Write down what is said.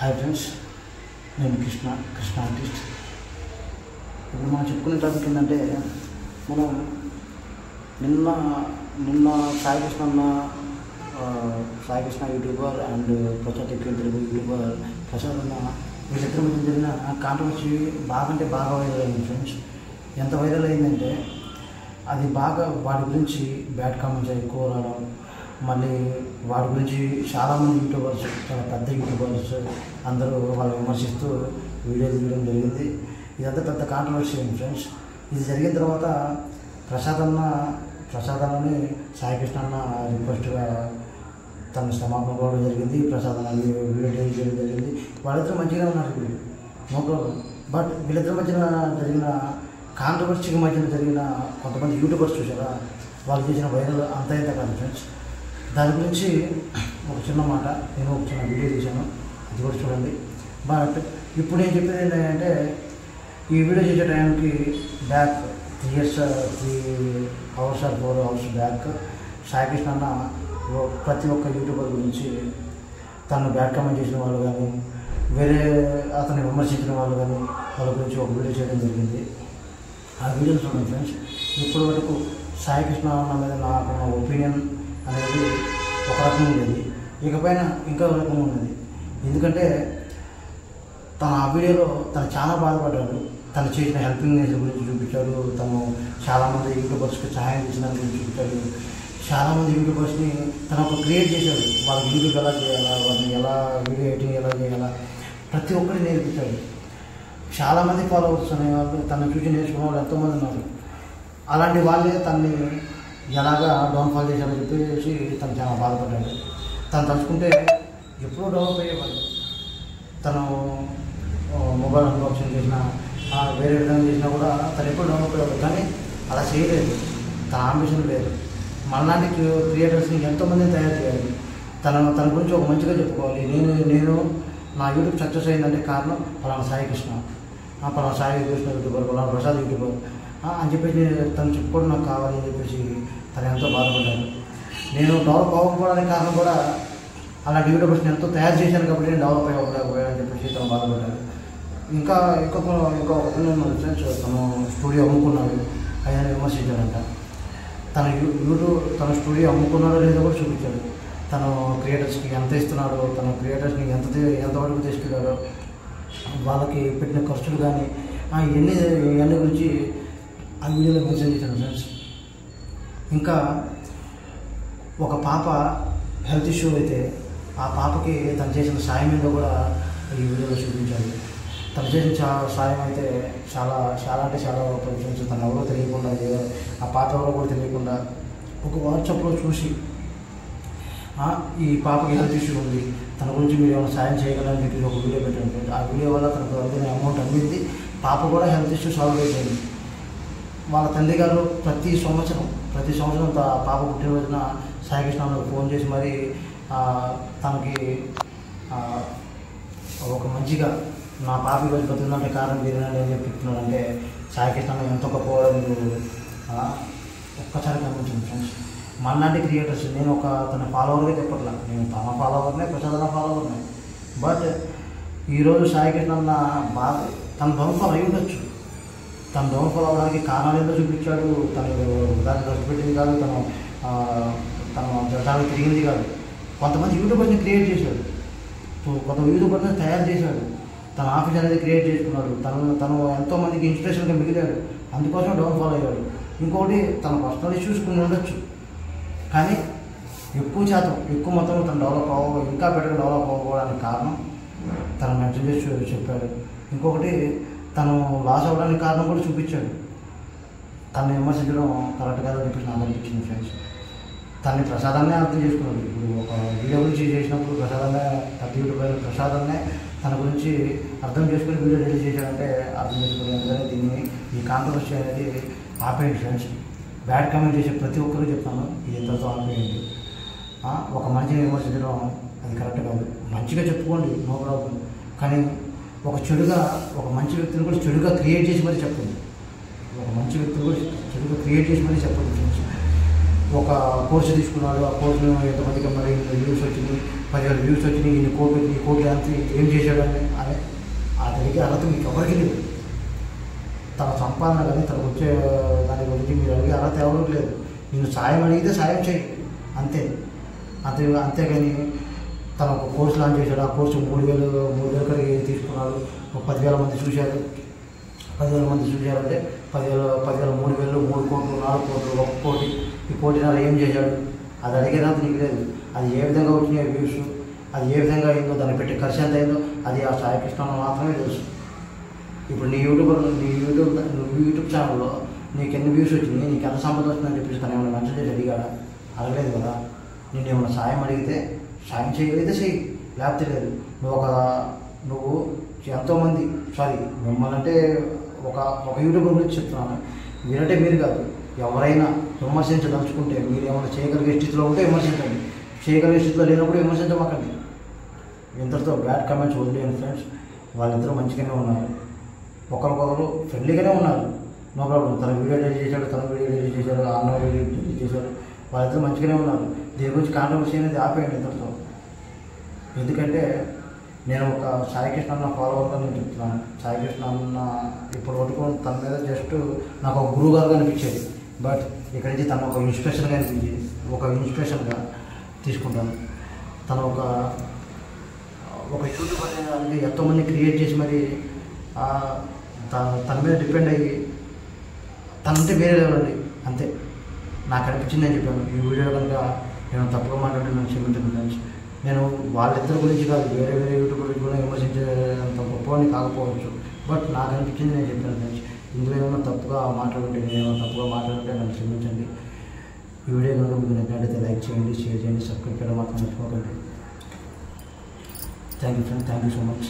Hi friends, నేను Krishna artist. ఇప్పుడు మనం చెప్పుకునే టాపిక్ ఏంటంటే, మనం నిన్న Sai Krishna YouTuber and Prasad Telugu YouTuber Prasad అన్న వీళ్ళిద్దరి మధ్య జరిగిన కాంట్రవర్సీ బాగా వైరల్ అయింది ఫ్రెండ్స్. ఎంత వైరల్ అయిందంటే అది బాగా వాడి గురించి బ్యాడ్ కామెంట్స్ ఎక్కువ రావడం, మళ్ళీ వాడి గురించి చాలామంది యూట్యూబర్స్, చాలా పెద్ద యూట్యూబర్స్ అందరూ వాళ్ళు విమర్శిస్తూ వీడియోలు తీయడం జరిగింది. ఇదంతా పెద్ద కాంట్రవర్సీ అయింది ఫ్రెండ్స్. ఇది జరిగిన తర్వాత ప్రసాద్ అన్నని సాయి కృష్ణ అన్న రిక్వెస్ట్గా తన క్షమాపణ కూడా జరిగింది. ప్రసాద్ అన్న వీడియో డెలిట్ చేయడం జరిగింది. వాళ్ళిద్దరూ మంచిగా ఉన్నారు ఇప్పుడు, నో ప్రాబ్లం. బట్ వీళ్ళిద్దరి మధ్యన జరిగిన కాంట్రవర్సీకి మధ్యన జరిగిన కొంతమంది యూట్యూబర్స్ చూసారా, వాళ్ళు చేసిన వైరల్ అంత ఇంత కాదు ఫ్రెండ్స్. దాని గురించి ఒక చిన్న మాట, నేను ఒక చిన్న వీడియో తీశాను, అది కూడా చూడండి. బట్ ఇప్పుడు నేను చెప్పేది ఏంటంటే, ఈ వీడియో చేసే టైంకి back 3 hours or 4 hours back Sai Krishna అన్న ప్రతి ఒక్క యూట్యూబర్ గురించి తను బ్యాడ్ కామెంట్ చేసిన వాళ్ళు కానీ, వేరే అతన్ని విమర్శించిన వాళ్ళు కానీ, వాళ్ళ గురించి ఒక వీడియో చేయడం జరిగింది. ఆ వీడియోని చూడండి ఫ్రెండ్స్. ఇప్పటి వరకు సాయి కృష్ణ అన్న మీద నాకు ఒపీనియన్ అనేది ఒక రకం ఉండేది, ఇకపైన ఇంకో రకం ఉన్నది. ఎందుకంటే తను ఆ వీడియోలో తను చాలా బాధపడ్డాడు. తను చేసిన హెల్పింగ్ నేచర్ గురించి చూపించాడు. తను చాలామంది యూట్యూబర్స్కి సహాయం చేసిన దాని గురించి చూపించాడు. చాలామంది యూట్యూబర్స్ని తను ఒక క్రియేట్ చేశాడు. వాళ్ళకి యూట్యూబ్ ఎలా చేయాలా, వాళ్ళని ఎలా వీడియో ఎడిటింగ్ ఎలా చేయాలా, ప్రతి ఒక్కటి నేర్పించాడు. చాలామంది ఫాలోవర్స్ అనేవాళ్ళు తనను చూసి నేర్చుకునే వాళ్ళు ఎంతోమంది ఉన్నారు. అలాంటి వాళ్ళే తనని ఎలాగా డౌన్ఫాల్ చేశారని చెప్పేసి తను చాలా బాధపడ్డాడు. తను తలుచుకుంటే ఎప్పుడూ డెవలప్ అయ్యేవాడు. తను మొబైల్ అన్బాక్సింగ్ చేసినా, వేరే విధంగా చేసినా కూడా తను ఎప్పుడు డెవలప్ అయ్యేవాడు. కానీ అలా చేయలేదు, తన ఆంబిషన్ లేదు. మనలాంటి క్రియేటర్స్ని ఎంతోమందిని తయారు చేయాలి. తన గురించి ఒక మంచిగా చెప్పుకోవాలి. నేను నా యూట్యూబ్ సక్సెస్ అయిందంటే కారణం పలానా సాయి కృష్ణ, పలానా సాయి కృష్ణ యూట్యూబర్, పలానా ప్రసాద్ యూట్యూబర్ అని చెప్పేసి తను చెప్పుకోవడం నాకు కావాలి అని చెప్పేసి తను ఎంతో బాధపడ్డాను. నేను డెవలప్ అవ్వకపోవడానికి కారణం కూడా అలాంటి యూట్యూబర్స్ని ఎంతో తయారు చేశాను కాబట్టి నేను డెవలప్ అవ్వకపోయాను అని చెప్పేసి తను బాధపడ్డాను. ఇంకా ఒపీనియన్ ఫ్రెండ్స్, తను స్టూడియో అమ్ముకున్నాడు ఆయన విమర్శించాడంట. తన స్టూడియో అమ్ముకున్నాడో లేదో కూడా చూపించాడు. తను క్రియేటర్స్కి ఎంత ఇస్తున్నాడో, తన క్రియేటర్స్ని ఎంతవరకు తీసుకెళ్ళాడో, వాళ్ళకి పెట్టిన ఖర్చులు కానీ ఇవన్నీ గురించి ఆ వీడియోలో మెన్షన్ చేశాను ఫ్రెండ్స్. ఇంకా ఒక పాప హెల్త్ ఇష్యూ అయితే ఆ పాపకి తను చేసిన సాయం ఏంటో కూడా ఈ వీడియోలో చూపించాలి. తను చేసిన సాయం అయితే చాలా ఫ్రెండ్స్, తను ఎవరో తెలియకుండా, ఆ పాప ఎవరో కూడా తెలియకుండా ఒక వాట్సాప్లో చూసి ఈ పాపకి హెల్త్ ఇష్యూ ఉంది, తన గురించి మీరు ఏమైనా సాయం చేయగలరని చెప్పి ఒక వీడియో పెట్టాను. ఆ వీడియో వల్ల తనకు అందిన అమౌంట్ అందింది. పాప కూడా హెల్త్ ఇష్యూ సాల్వ్ అయిపోయింది. వాళ్ళ తండ్రి గారు ప్రతి సంవత్సరం పాప పుట్టినరోజున సాయి కృష్ణ ఫోన్ చేసి మరి తనకి ఒక మంచిగా నా పాప ఈరోజు బతుకుందంటే కారణం మీరేనండి అని చెప్పి చెప్తున్నాడంటే సాయి కృష్ణ ఎంత గొప్పవాడో మీరు ఒక్కసారి గమనించండి ఫ్రెండ్స్. మనలాంటి క్రియేటర్స్, నేను తన ఫాలోవర్గా చెప్పట్లా, నేను తన ఫాలోవర్నే, ప్రసాదన ఫాలోవర్నే. బట్ ఈరోజు సాయి కృష్ణ బాగా తన డౌన్ఫాల్ అయి ఉండొచ్చు. తన డౌన్ఫాల్ అవ్వడానికి కారణాలు ఏంటో చూపించాడు. తను దాన్ని ఖర్చు పెట్టింది కాదు, తను జటానికి తిరిగింది కాదు. కొంతమంది యూట్యూబర్ని క్రియేట్ చేశాడు, కొంత యూట్యూబర్ని తయారు చేశాడు. తన ఆఫీస్ అనేది క్రియేట్ చేసుకున్నాడు. తను ఎంతోమందికి ఇన్స్పిరేషన్గా మిగిలాడు. అందుకోసం డౌన్ఫాల్ అయ్యాడు. ఇంకోటి తన పర్సనల్ ఇష్యూస్ కొన్ని ఉండొచ్చు, కానీ ఎక్కువ మొత్తంలో తను ఇంకా బెటర్గా డెవలప్ అవ్వకపోవడానికి కారణం తను మెన్షన్ చేసి చెప్పాడు. ఇంకొకటి తను లాస్ అవ్వడానికి కారణం కూడా చూపించాడు. తను విమర్శించడం కరెక్ట్ కాదని చెప్పేసి నాకు అనిపించింది ఫ్రెండ్స్. తనని ప్రసాదాన్నే అర్థం చేసుకున్నాడు. ఇప్పుడు ఒక వీడియో గురించి చేసినప్పుడు ప్రసాదాన్నే తన గురించి అర్థం చేసుకుని వీడియో రిలీజ్ చేశాడంటే అర్థం చేసుకుని దీన్ని ఈ కాంట్రవర్సీ అనేది ఆపేయండి ఫ్రెండ్స్. బ్యాడ్ కామెంట్ చేసే ప్రతి ఒక్కరూ చెప్తాను, ఇది ఎంతతో ఆపేయండి. ఒక మనిషిని విమర్శించడం అది కరెక్ట్ కాదు. మంచిగా చెప్పుకోండి, నో ప్రాబ్లం. కానీ ఒక మంచి వ్యక్తిని కూడా చెడుగా క్రియేట్ చేసి మరీ చెప్పండి. ఒక మంచి వ్యక్తిని కూడా చెడుగా క్రియేట్ చేసి మరీ చెప్పండి ఫ్రెండ్స్. ఒక కోర్సు తీసుకున్నాడు, ఆ కోర్సులో ఎంతమందికి మరి వ్యూస్ వచ్చింది, 10,000 వ్యూస్ వచ్చినాయి, ఇన్ని కోట్లు ఎంత ఏం చేశాడని అని అతనికి అర్హత మీకు ఎవరికి లేదు. తన సంపాదన కానీ తనకు వచ్చే దాని గురించి మీరు అడిగే అర్హత ఎవరికి లేదు. నేను సాయం అడిగితే సాయం చేయి అంతేగాని తను ఒక కోర్సు లాంచ్ చేశాడు, ఆ కోర్సు 3,000 కడిగి తీసుకున్నాడు, 10,000 మంది చూశారు. 10,000 మంది చూశారంటే 10,000 3,000 3 కోట్లు 4 కోట్లు 1 కోటి ఈ కోటిన్నర ఏం చేశాడు అది అడిగేదంత నీకు లేదు. అది ఏ విధంగా వచ్చినాయి వ్యూస్, అది ఏ విధంగా అయిందో, దాన్ని పెట్టే ఖర్చు ఎంత అయిందో అది ఆ సాయి కృష్ణ మాత్రమే తెలుసు. ఇప్పుడు నీ యూట్యూబ్ ఛానల్లో నీకు ఎన్ని వ్యూస్ వచ్చినాయి, నీకు ఎంత సంపద వస్తుందని చెప్పేసి తను ఏమైనా మెన్షన్ చేసి అడిగాడా? అడగలేదు కదా. నేను ఏమైనా సాయం అడిగితే సాయం చేయగలిగితే చెయ్యి, లేకపోతే లేదు. నువ్వు ఎంతోమంది మిమ్మల్ని అంటే ఒక యూట్యూబర్ గురించి చెప్తున్నాను, మీరంటే మీరు కాదు, ఎవరైనా విమర్శించదలుచుకుంటే మీరు ఏమైనా చేయగలిగే స్థితిలో ఉంటే విమర్శించండి, చేయగలిగే స్థితిలో లేనప్పుడు విమర్శించమాకండి. ఇంతటితో బ్యాడ్ కామెంట్స్ వదిలేయండి ఫ్రెండ్స్. వాళ్ళిద్దరూ మంచిగానే ఉన్నారు, ఒకరికొకరు ఫ్రెండ్లీగానే ఉన్నారు, నో ప్రాబ్లం. తన వీడియో డెలిట్ చేశాడు, అన్న వీడియో డెలిట్ చేశాడు, వాళ్ళిద్దరూ మంచిగానే ఉన్నారు. దీని గురించి కాంట్రవర్సీ అనేది ఆపేయండి ఇంతటితో. ఎందుకంటే నేను ఒక సాయి కృష్ణ అన్న ఫాలోవర్గా నేను చెప్తున్నాను. సాయి కృష్ణ అన్న ఇప్పుడు వరకు తన మీద జస్ట్ నాకు ఒక గురువు గారుగా అనిపించేది, బట్ ఇక్కడి నుంచి తను ఒక ఇన్స్పిరేషన్గా అనిపించింది, ఒక ఇన్స్పిరేషన్గా తీసుకుంటాను. తను ఒక యూట్యూబర్ అనేది ఎంతోమంది క్రియేట్ చేసి మరి తన మీద డిపెండ్ అయ్యి తనంటే వేరే లేవండి అంతే. నాకు అనిపించింది అని చెప్పాను. ఈ వీడియో కనుక నేను తప్పుగా మాట్లాడి నేను క్షమించను ఫ్రెండ్స్. నేను వాళ్ళిద్దరి గురించి కాదు, వేరే యూట్యూబ్ గురించి కూడా విమర్శించేంత గొప్పని కాకపోవచ్చు, బట్ నాకు అనిపించింది నేను చెప్పాను ఫ్రెండ్స్. ఇందులో ఏమైనా తప్పుగా మాట్లాడుంటే నన్ను క్షమించండి. ఈ వీడియో కనుక మీకు నచ్చినట్లయితే లైక్ చేయండి, షేర్ చేయండి, సబ్స్క్రైబ్ చేయడం మాత్రం మర్చిపోకండి. Thank you friends, thank you so much.